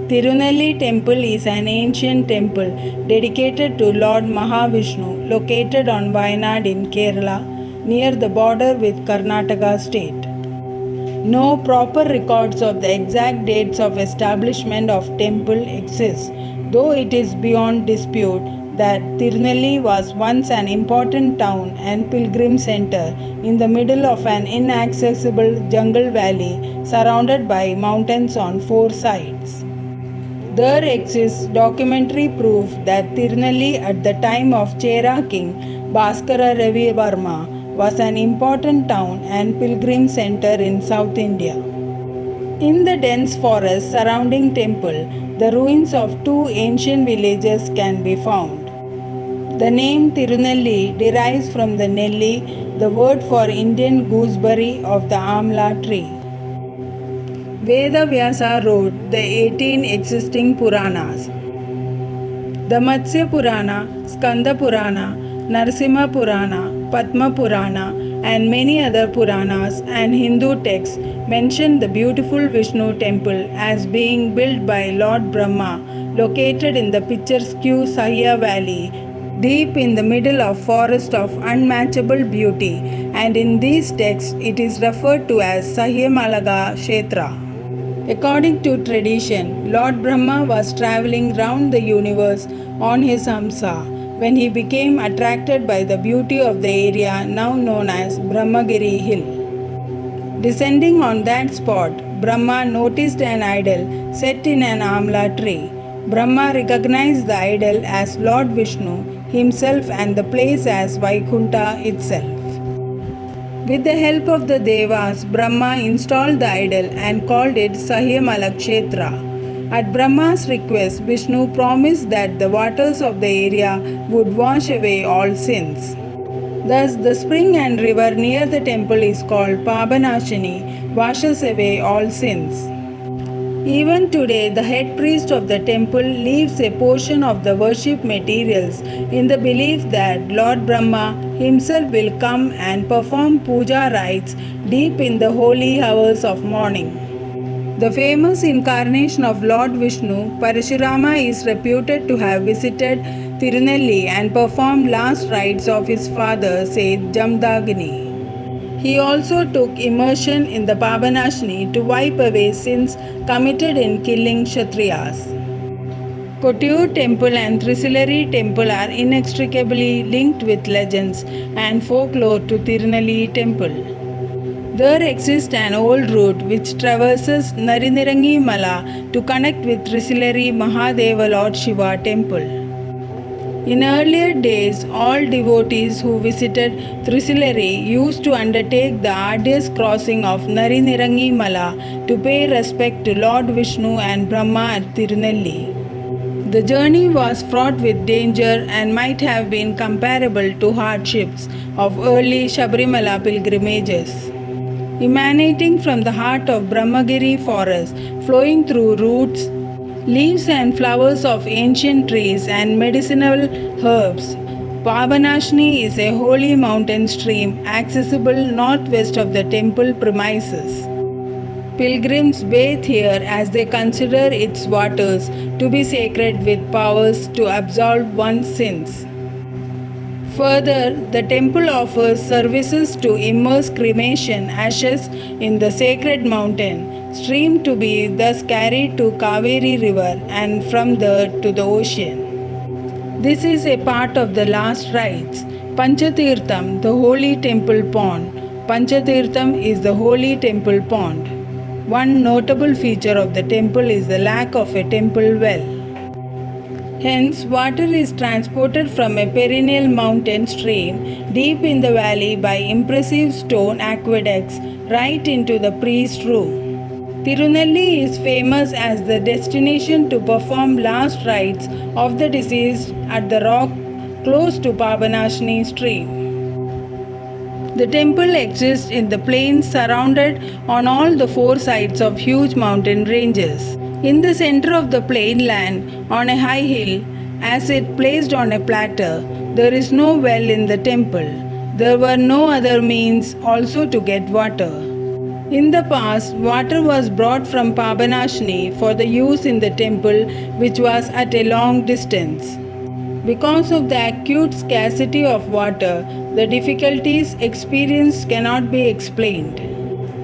Tirunelli temple is an ancient temple dedicated to Lord Mahavishnu located on Wayanad in Kerala near the border with Karnataka state. No proper records of the exact dates of establishment of temple exist, though it is beyond dispute that Tirunelli was once an important town and pilgrim center in the middle of an inaccessible jungle valley surrounded by mountains on four sides. There exists documentary proof that Tirunelli at the time of Chera king Bhaskara Ravi Varma was an important town and pilgrim center in South India. In the dense forest surrounding temple, the ruins of two ancient villages can be found. The name Tirunelli derives from the Nelli, the word for Indian gooseberry of the Amla tree. Veda Vyasa wrote the 18 existing Puranas. The Matsya Purana, Skanda Purana, Narasimha Purana, Padma Purana, and many other Puranas and Hindu texts mention the beautiful Vishnu temple as being built by Lord Brahma, located in the picturesque Sahya valley, deep in the middle of forest of unmatchable beauty, and in these texts it is referred to as Sahyamalaga Kshetra. According to tradition, Lord Brahma was traveling round the universe on his Hamsa when he became attracted by the beauty of the area now known as Brahmagiri Hill. Descending on that spot, Brahma noticed an idol set in an amla tree. Brahma recognized the idol as Lord Vishnu himself and the place as Vaikunta itself. With the help of the Devas, Brahma installed the idol and called it Sahyamalakshetra. At Brahma's request, Vishnu promised that the waters of the area would wash away all sins. Thus, the spring and river near the temple is called Pabanashini, washes away all sins. Even today, the head priest of the temple leaves a portion of the worship materials in the belief that Lord Brahma himself will come and perform puja rites deep in the holy hours of morning. The famous incarnation of Lord Vishnu, Parashurama, is reputed to have visited Tirunelli and performed last rites of his father, said Jamdagini. He also took immersion in the Pabanashini to wipe away sins committed in killing Kshatriyas. Kottayur temple and Thrissur temple are inextricably linked with legends and folklore to Tirunelli temple. There exists an old route which traverses Narinirangi Mala to connect with Thrissur Mahadeva Lord Shiva temple. In earlier days, all devotees who visited Thrissur used to undertake the arduous crossing of Narinirangi Mala to pay respect to Lord Vishnu and Brahma at Tirunelli. The journey was fraught with danger and might have been comparable to hardships of early Shabarimala pilgrimages. Emanating from the heart of Brahmagiri forest, flowing through roots, leaves and flowers of ancient trees and medicinal herbs, Pabanashini is a holy mountain stream accessible northwest of the temple premises. Pilgrims bathe here as they consider its waters to be sacred with powers to absolve one's sins. Further, the temple offers services to immerse cremation ashes in the sacred mountain stream to be thus carried to Kaveri river and from there to the ocean. This is a part of the last rites. Panchatirtham, the holy temple pond. Panchatirtham is the holy temple pond. One notable feature of the temple is the lack of a temple well. Hence, water is transported from a perennial mountain stream deep in the valley by impressive stone aqueducts right into the priest's room. Tirunelli is famous as the destination to perform last rites of the deceased at the rock close to Pabanashini stream. The temple exists in the plains surrounded on all the four sides of huge mountain ranges. In the center of the plain land, on a high hill, as it placed on a plateau, there is no well in the temple. There were no other means also to get water. In the past, water was brought from Pabanashni for the use in the temple, which was at a long distance. Because of the acute scarcity of water, the difficulties experienced cannot be explained.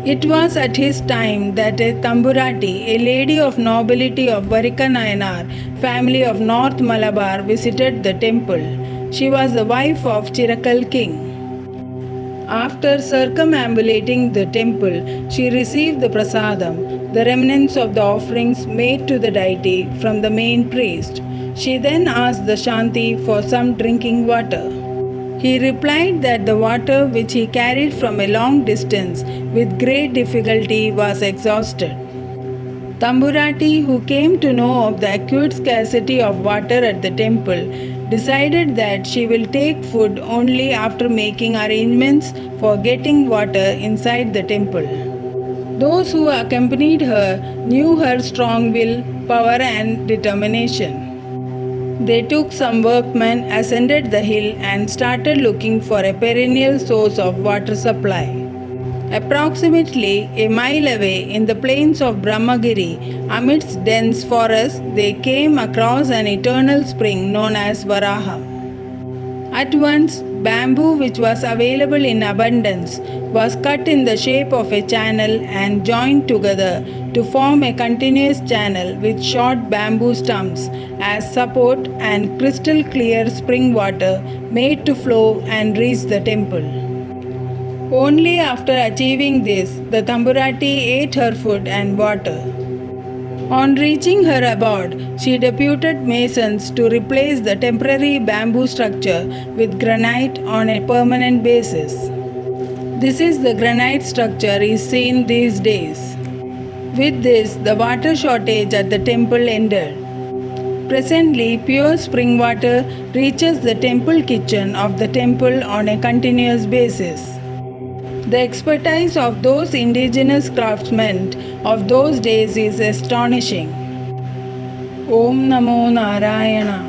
It was at his time that a Tamburati, a lady of nobility of Varika family of North Malabar, visited the temple. She was the wife of Chirakal king. After circumambulating the temple, she received the prasadam, the remnants of the offerings made to the deity, from the main priest. She then asked the Shanti for some drinking water. He replied that the water which he carried from a long distance with great difficulty was exhausted. Tamburati, who came to know of the acute scarcity of water at the temple, decided that she will take food only after making arrangements for getting water inside the temple. Those who accompanied her knew her strong will, power, and determination. They took some workmen, ascended the hill, and started looking for a perennial source of water supply. Approximately a mile away in the plains of Brahmagiri, amidst dense forests, they came across an eternal spring known as Varaha. At once, bamboo, which was available in abundance, was cut in the shape of a channel and joined together to form a continuous channel with short bamboo stumps as support and crystal clear spring water made to flow and reach the temple. Only after achieving this, the Tamburati ate her food and water. On reaching her abode, she deputed masons to replace the temporary bamboo structure with granite on a permanent basis. This is the granite structure is seen these days. With this, the water shortage at the temple ended. Presently, pure spring water reaches the temple kitchen of the temple on a continuous basis. The expertise of those indigenous craftsmen of those days is astonishing. Om Namo Narayana.